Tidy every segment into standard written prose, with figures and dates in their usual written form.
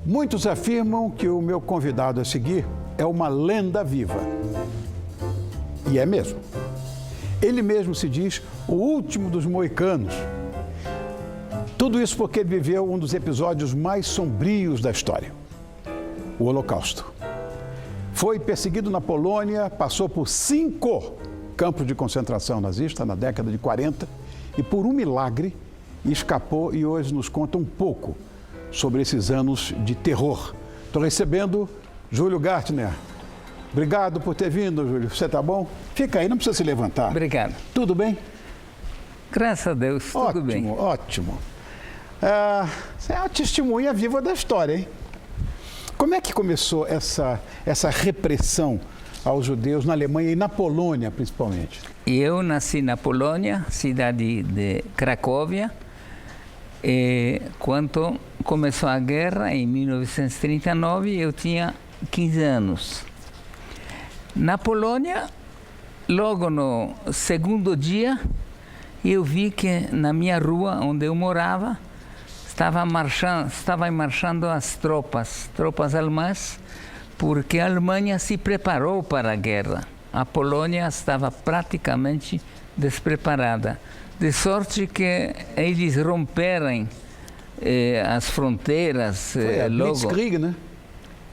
Muitos afirmam que o meu convidado a seguir é uma lenda viva. E é mesmo. Ele mesmo se diz o último dos moicanos. Tudo isso porque ele viveu um dos episódios mais sombrios da história, o Holocausto. Foi perseguido na Polônia, passou por 5 campos de concentração nazista na década de 40 e, por um milagre, escapou e hoje nos conta um pouco sobre esses anos de terror. Estou recebendo Júlio Gartner. Obrigado por ter vindo, Júlio. Você está bom? Fica aí, não precisa se levantar. Obrigado. Tudo bem? Graças a Deus, tudo bem. Ótimo, ótimo. Você é a testemunha viva da história, hein? Como é que começou essa repressão aos judeus na Alemanha e na Polônia, principalmente? Eu nasci na Polônia, cidade de Cracóvia. Quando começou a guerra, em 1939, eu tinha 15 anos. Na Polônia, logo no segundo dia, eu vi que na minha rua, onde eu morava, estavam marchando as tropas alemãs, porque a Alemanha se preparou para a guerra. A Polônia estava praticamente despreparada, de sorte que eles romperam as fronteiras. Foi a Blitzkrieg, né?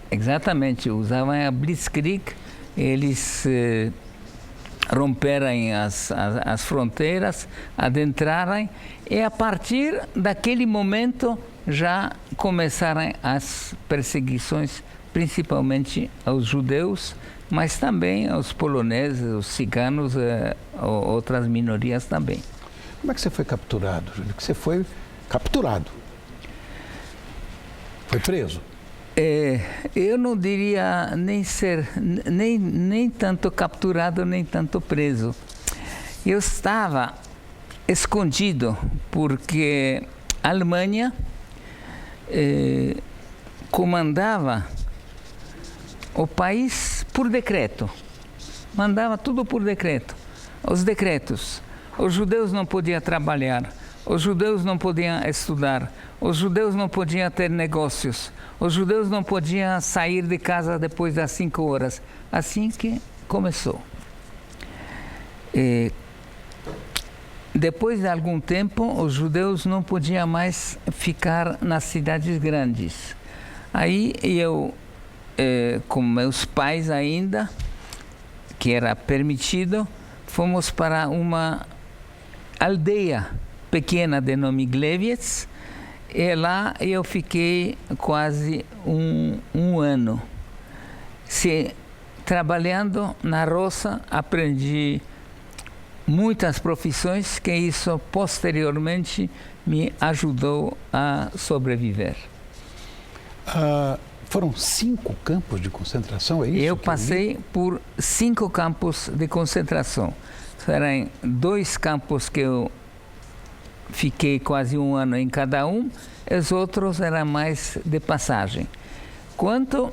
Exatamente, usavam a Blitzkrieg, eles romperam as fronteiras, adentraram, e a partir daquele momento já começaram as perseguições, principalmente aos judeus, mas também aos poloneses, os ciganos, outras minorias também. Como é que você foi capturado, Júlio? Que você foi capturado? Foi preso? Eu não diria nem tanto capturado, nem tanto preso. Eu estava escondido porque a Alemanha comandava o país por decreto. Mandava tudo por decreto. Os decretos. Os judeus não podiam trabalhar. Os judeus não podiam estudar. Os judeus não podiam ter negócios. Os judeus não podiam sair de casa depois das 5 horas. Assim que começou. Depois de algum tempo, os judeus não podiam mais ficar nas cidades grandes. Aí eu, com meus pais ainda, que era permitido, fomos para uma aldeia pequena de nome Gliwice, e lá eu fiquei quase um ano. Trabalhando na roça, aprendi muitas profissões, que isso posteriormente me ajudou a sobreviver. Foram 5 campos de concentração, é isso? Eu passei por 5 campos de concentração. Eram 2 campos que eu fiquei quase um ano em cada um, os outros eram mais de passagem. Quando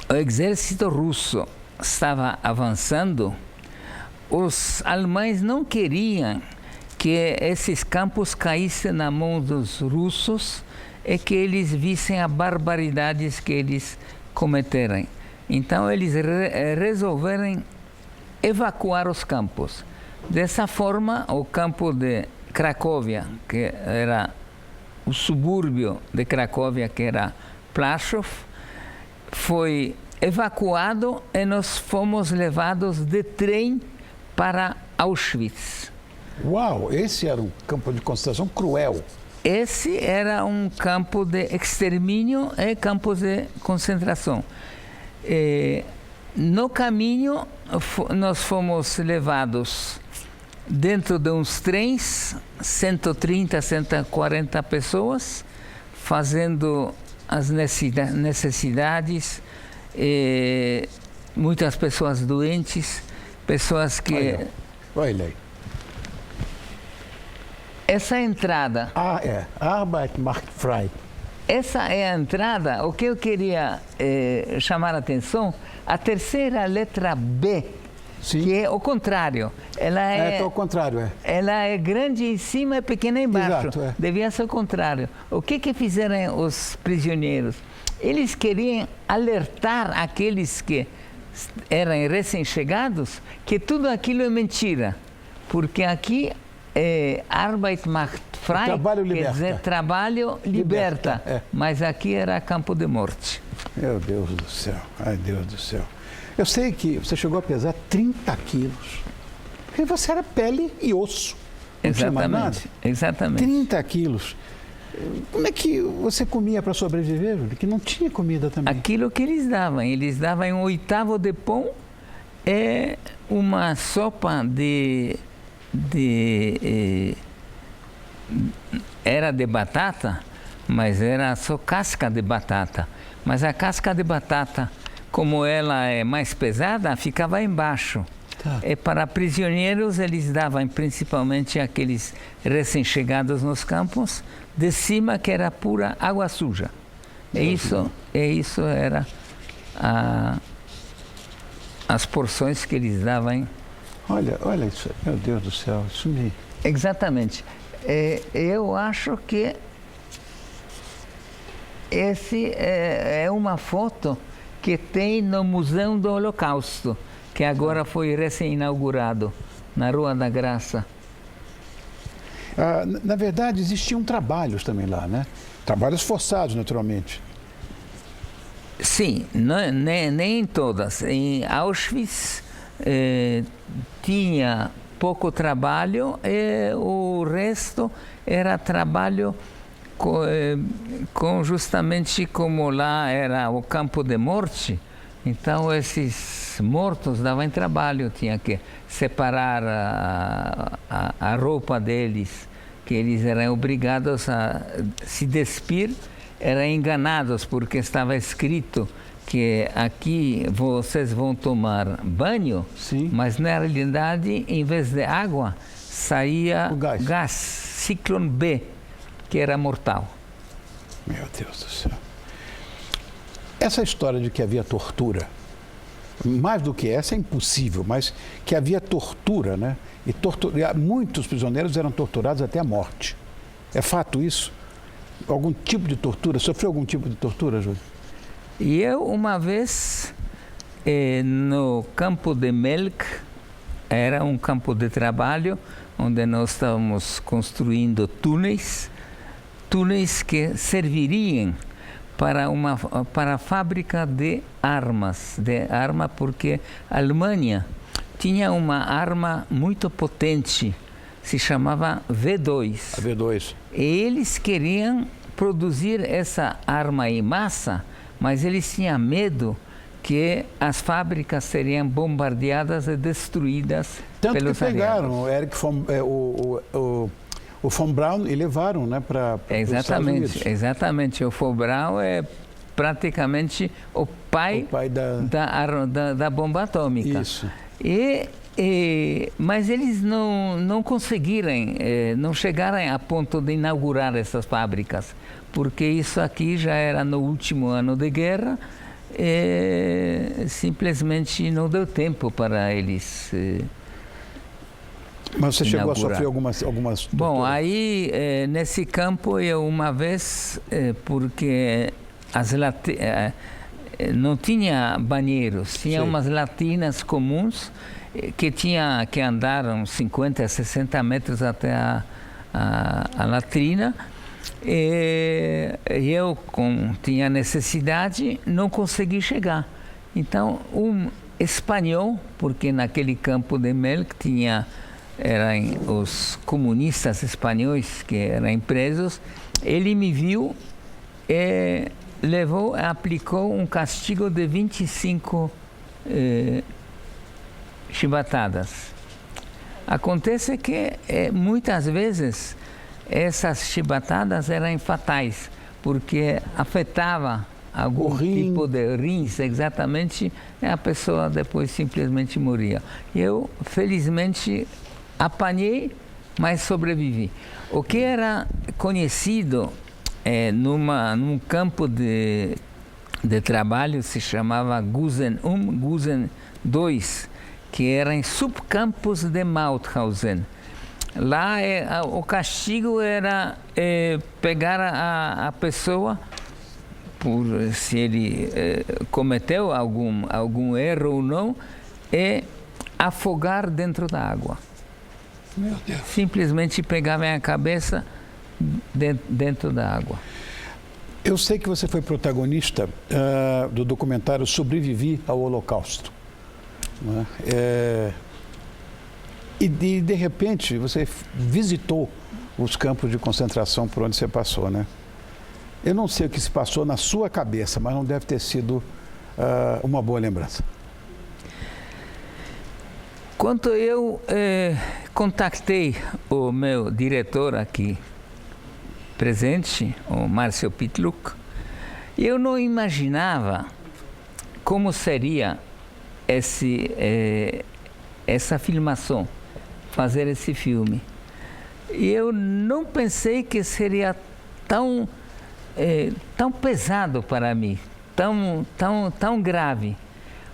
o exército russo estava avançando, os alemães não queriam que esses campos caíssem na mão dos russos e que eles vissem as barbaridades que eles cometeram. Então eles resolveram evacuar os campos. Dessa forma, o campo de Cracóvia, que era o subúrbio de Cracóvia, que era Plaszów, foi evacuado e nós fomos levados de trem para Auschwitz. Uau, esse era um campo de concentração cruel. Esse era um campo de extermínio e campo de concentração. No caminho, nós fomos levados dentro de uns trens, 130, 140 pessoas, fazendo as necessidades, muitas pessoas doentes, pessoas que... Olha aí. Essa entrada... Arbeitsmarktfrei. Essa é a entrada. O que eu queria chamar a atenção, a terceira letra B Sim. que é o contrário. Ela é ao contrário, é. Ela é grande em cima e pequena embaixo. Exato, é. Devia ser o contrário. O que fizeram os prisioneiros? Eles queriam alertar aqueles que eram recém-chegados que tudo aquilo é mentira. Porque aqui Arbeit macht frei, trabalho quer liberta. dizer, trabalho liberta. É. Mas aqui era campo de morte. Meu Deus do céu, ai Deus do céu. Eu sei que você chegou a pesar 30 quilos. Porque você era pele e osso. Não tinha mais nada. Exatamente. 30 quilos. Como é que você comia para sobreviver, Júlio? Que não tinha comida também. Aquilo que eles davam 1/8 de pão, uma sopa era de batata, mas era só casca de batata. Mas a casca de batata, como ela é mais pesada, ficava embaixo. Tá. Para prisioneiros, eles davam principalmente aqueles recém-chegados nos campos, de cima que era pura água suja. Isso era as porções que eles davam. Olha isso, meu Deus do céu, isso me... Exatamente. Eu acho que esse é uma foto que tem no Museu do Holocausto, que agora foi recém-inaugurado, na Rua da Graça. Na verdade, existiam trabalhos também lá, né? Trabalhos forçados, naturalmente. Sim, nem todas. Em Auschwitz tinha pouco trabalho e o resto era trabalho justamente como lá era o campo de morte. Então esses mortos davam trabalho, tinha que separar a roupa deles, que eles eram obrigados a se despir, eram enganados porque estava escrito que aqui vocês vão tomar banho, Sim. mas na realidade, em vez de água, saía o gás, ciclone B, que era mortal. Meu Deus do céu. Essa história de que havia tortura, mais do que essa é impossível, mas que havia tortura, né? E muitos prisioneiros eram torturados até a morte. É fato isso? Algum tipo de tortura? Sofreu algum tipo de tortura, Júlio? E eu, uma vez, no campo de Melk, era um campo de trabalho, onde nós estávamos construindo túneis que serviriam para a fábrica de armas, porque a Alemanha tinha uma arma muito potente, se chamava V2. A V2. E eles queriam produzir essa arma em massa, mas eles tinham medo que as fábricas seriam bombardeadas e destruídas pelos aliados. Tanto que pegaram o Erich o von Braun e levaram, né, para os Estados Unidos. Exatamente. O von Braun é praticamente o pai da bomba atômica. Isso. Mas eles não conseguiram, não chegaram a ponto de inaugurar essas fábricas, porque isso aqui já era no último ano de guerra, simplesmente não deu tempo para eles Mas você chegou a inaugurar. sofrer algumas torturas? Bom, aí nesse campo eu uma vez, porque não tinha banheiros, tinha Sim. umas latinas comuns que tinha que andar uns 50, 60 metros até a latrina. E eu, tinha necessidade, não consegui chegar. Então, um espanhol, porque naquele campo de Melk eram os comunistas espanhóis que eram presos, ele me viu e aplicou um castigo de 25 chibatadas. Acontece que muitas vezes essas chibatadas eram fatais, porque afetava algum tipo de rins, exatamente, e a pessoa depois simplesmente morria. Eu, felizmente, apanhei, mas sobrevivi. O que era conhecido num campo de trabalho se chamava Gusen 1, Gusen 2, que era em Subcampus de Mauthausen. Lá o castigo era pegar a pessoa, por se ele cometeu algum erro ou não, e afogar dentro da água. Meu Deus. Simplesmente pegar a cabeça dentro da água. Eu sei que você foi protagonista do documentário Sobrevivi ao Holocausto. Não é? E de repente você visitou os campos de concentração por onde você passou, né? Eu não sei o que se passou na sua cabeça, mas não deve ter sido uma boa lembrança. Quando eu contactei o meu diretor aqui presente, o Márcio Pitluk, eu não imaginava como seria essa filmação, fazer esse filme. E eu não pensei que seria tão pesado para mim, tão grave.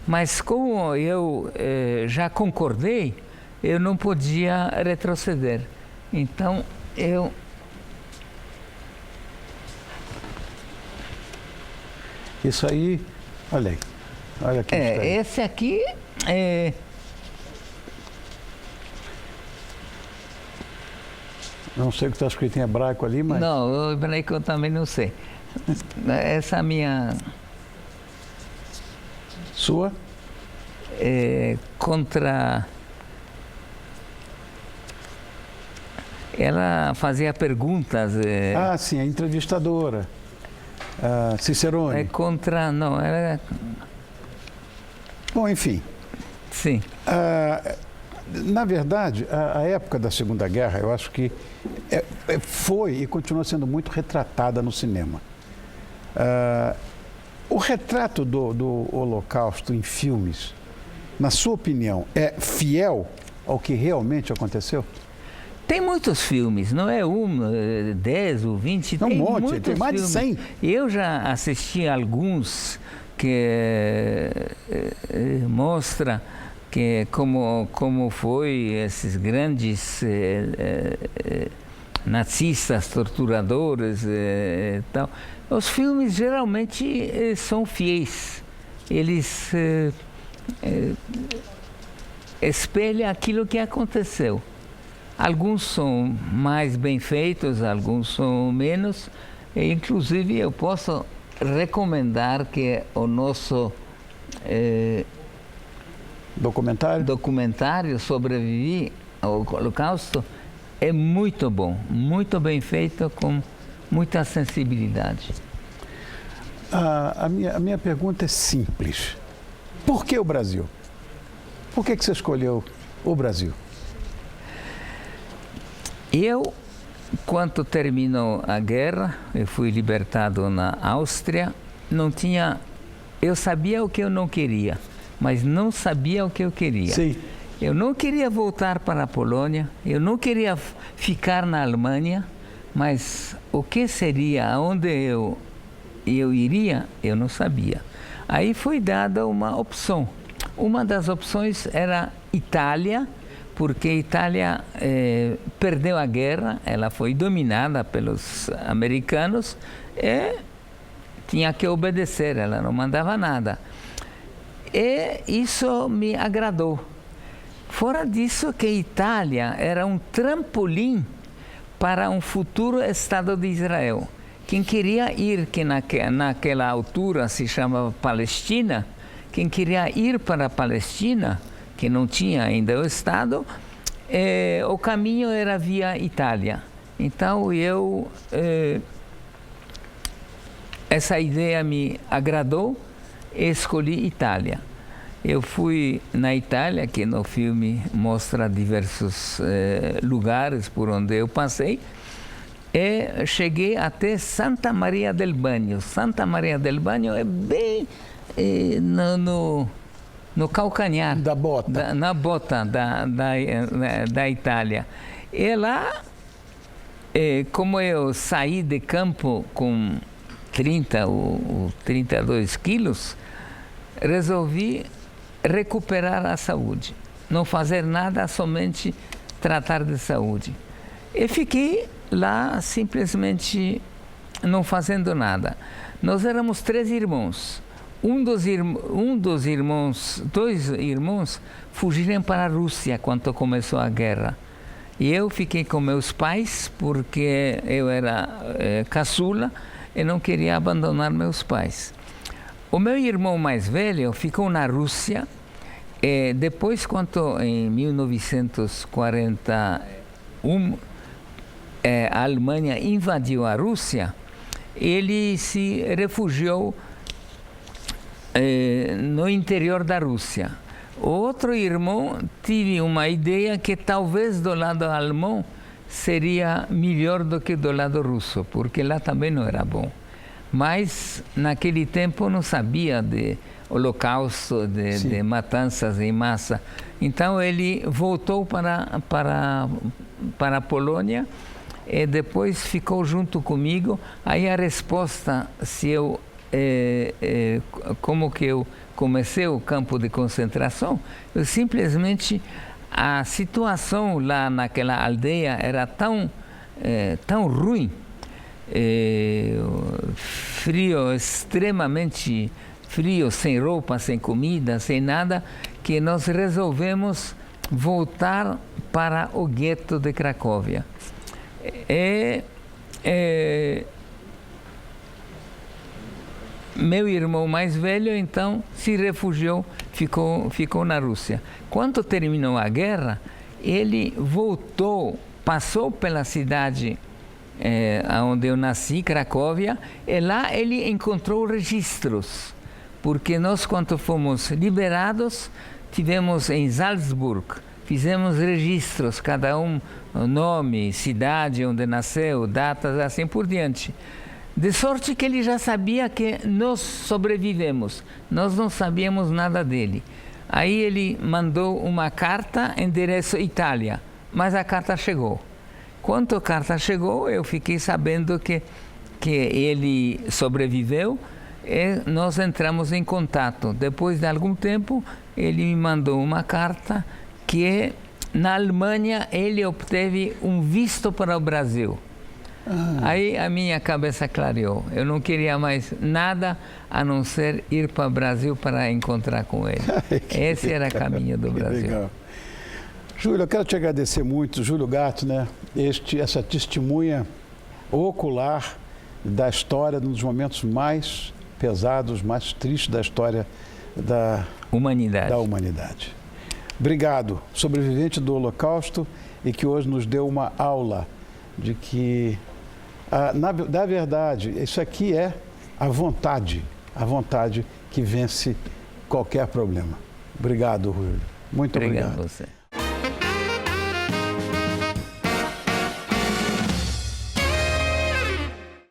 Mas como eu já concordei, eu não podia retroceder. Então, Isso aí, olha aí. Olha aqui. Esse aqui Não sei o que está escrito em hebraico ali, mas... Não, o hebraico eu também não sei. Essa minha... Sua? Contra... Ela fazia perguntas... Ah, sim, a entrevistadora. Cicerone. Contra... Não, era... Bom, enfim. Sim. Na verdade, a época da Segunda Guerra, eu acho que foi e continua sendo muito retratada no cinema. O retrato do Holocausto em filmes, na sua opinião, é fiel ao que realmente aconteceu? Tem muitos filmes, não é 10 ou 20, tem um monte, tem mais de 100. Eu já assisti alguns que mostra que como foi esses grandes nazistas, torturadores e tal. Os filmes geralmente são fiéis. Eles espelham aquilo que aconteceu. Alguns são mais bem feitos, alguns são menos. E, inclusive, eu posso recomendar que o nosso documentário Sobrevivi ao Holocausto é muito bom, muito bem feito, com muita sensibilidade. A minha pergunta é simples. Por que o Brasil? Por que você escolheu o Brasil? Eu, quando terminou a guerra, eu fui libertado na Áustria, eu sabia o que eu não queria, mas não sabia o que eu queria. Sim. Eu não queria voltar para a Polônia, eu não queria ficar na Alemanha, mas o que seria, aonde eu iria, eu não sabia. Aí foi dada uma opção. Uma das opções era Itália, porque a Itália perdeu a guerra, ela foi dominada pelos americanos e tinha que obedecer, ela não mandava nada. E isso me agradou. Fora disso, que a Itália era um trampolim para um futuro Estado de Israel. Quem queria ir, que naquela altura se chamava Palestina, quem queria ir para a Palestina, que não tinha ainda o Estado, o caminho era via Itália. Então essa ideia me agradou e escolhi Itália. Eu fui na Itália, que no filme mostra diversos lugares por onde eu passei, e cheguei até Santa Maria del Bagno. Santa Maria del Bagno é bem no calcanhar da bota, na bota da Itália. E lá, como eu saí de campo com 30 ou 32 quilos, resolvi recuperar a saúde. não fazer nada, somente tratar de saúde. E fiquei lá simplesmente não fazendo nada. Nós éramos 3 irmãos. Dois irmãos fugiram para a Rússia quando começou a guerra. E eu fiquei com meus pais, porque eu era caçula e não queria abandonar meus pais. O meu irmão mais velho ficou na Rússia. E depois, quando em 1941 a Alemanha invadiu a Rússia, ele se refugiou no interior da Rússia. O outro irmão teve uma ideia que talvez do lado alemão seria melhor do que do lado russo, porque lá também não era bom. Mas naquele tempo não sabia de holocausto, de matanças em massa. Então ele voltou para a Polônia e depois ficou junto comigo. Aí a resposta, se eu como que eu comecei o campo de concentração, eu simplesmente, a situação lá naquela aldeia era tão ruim, frio, extremamente frio, sem roupa, sem comida, sem nada, que nós resolvemos voltar para o gueto de Cracóvia. Meu irmão mais velho, então, se refugiou, ficou na Rússia. Quando terminou a guerra, ele voltou, passou pela cidade onde eu nasci, Cracóvia, e lá ele encontrou registros, porque nós, quando fomos liberados, tivemos em Salzburg, fizemos registros, cada um, nome, cidade onde nasceu, datas, assim por diante. De sorte que ele já sabia que nós sobrevivemos, nós não sabíamos nada dele. Aí ele mandou uma carta, endereço Itália, mas a carta chegou. Quando a carta chegou, eu fiquei sabendo que ele sobreviveu e nós entramos em contato. Depois de algum tempo, ele me mandou uma carta que na Alemanha ele obteve um visto para o Brasil. Aí a minha cabeça clareou. Eu não queria mais nada a não ser ir para o Brasil para encontrar com ele. Esse era o caminho do Brasil. Legal. Júlio, eu quero te agradecer muito, Júlio Gatto, né? Essa testemunha ocular da história, um dos momentos mais pesados, mais tristes da história da humanidade. Obrigado, sobrevivente do Holocausto, e que hoje nos deu uma aula de que, na verdade, isso aqui é a vontade que vence qualquer problema. Obrigado, Júlio. Muito obrigado. Obrigado a você.